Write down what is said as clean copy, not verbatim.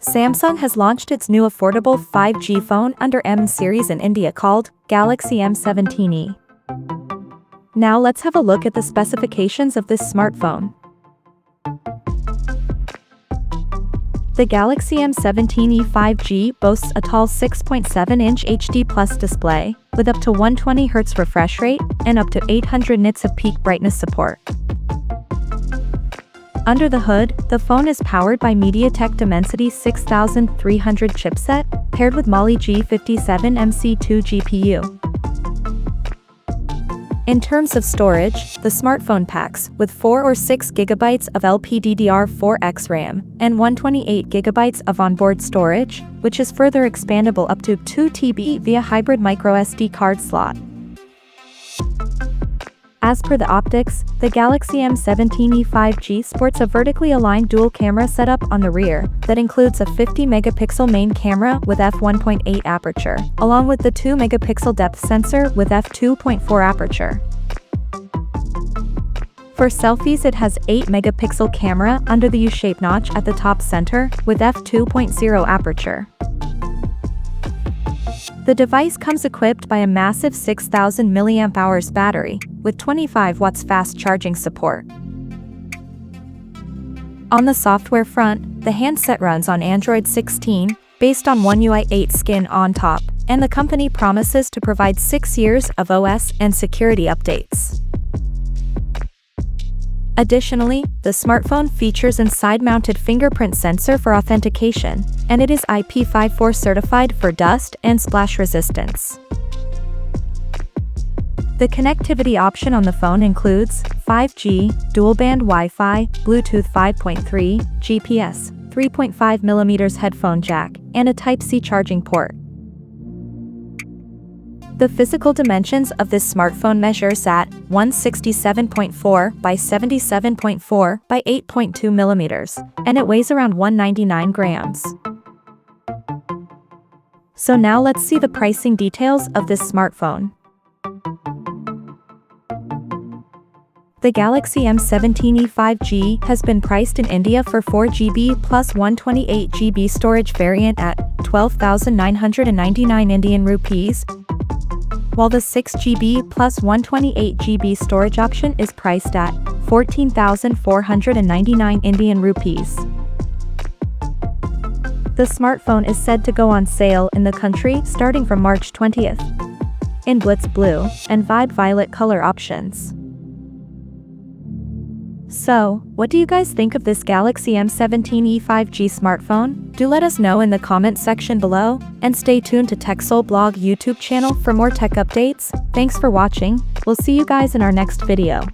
Samsung has launched its new affordable 5G phone under M series in India called Galaxy M17e. Now let's have a look at the specifications of this smartphone. The Galaxy M17e 5G boasts a tall 6.7-inch HD Plus display, with up to 120Hz refresh rate and up to 800 nits of peak brightness support. Under the hood, the phone is powered by MediaTek Dimensity 6300 chipset, paired with Mali G57MC2 GPU. In terms of storage, the smartphone packs with 4 or 6 GB of LPDDR4X RAM and 128 GB of onboard storage, which is further expandable up to 2 TB via hybrid microSD card slot. As per the optics, the Galaxy M17e 5G sports a vertically aligned dual camera setup on the rear that includes a 50-megapixel main camera with f1.8 aperture, along with the 2-megapixel depth sensor with f2.4 aperture. For selfies, it has 8-megapixel camera under the U-shaped notch at the top center with f2.0 aperture. The device comes equipped by a massive 6000 mAh battery, with 25 watts fast charging support. On the software front, the handset runs on Android 16, based on One UI 8 skin on top, and the company promises to provide 6 years of OS and security updates. Additionally, the smartphone features a side-mounted fingerprint sensor for authentication, and it is IP54 certified for dust and splash resistance. The connectivity option on the phone includes 5G, dual-band Wi-Fi, Bluetooth 5.3, GPS, 3.5mm headphone jack, and a Type-C charging port. The physical dimensions of this smartphone measures at 167.4 by 77.4 by 8.2 millimeters, and it weighs around 199 grams. So now let's see the pricing details of this smartphone. The Galaxy M17e 5G has been priced in India for 4GB plus 128GB storage variant at 12,999 Indian rupees, while the 6GB plus 128GB storage option is priced at 14,499 Indian rupees. The smartphone is said to go on sale in the country starting from March 20th, in Blitz Blue and Vibe Violet color options. So, what do you guys think of this Galaxy M17e 5G smartphone? Do let us know in the comment section below, and stay tuned to TechSole Blog YouTube channel for more tech updates. Thanks for watching, we'll see you guys in our next video.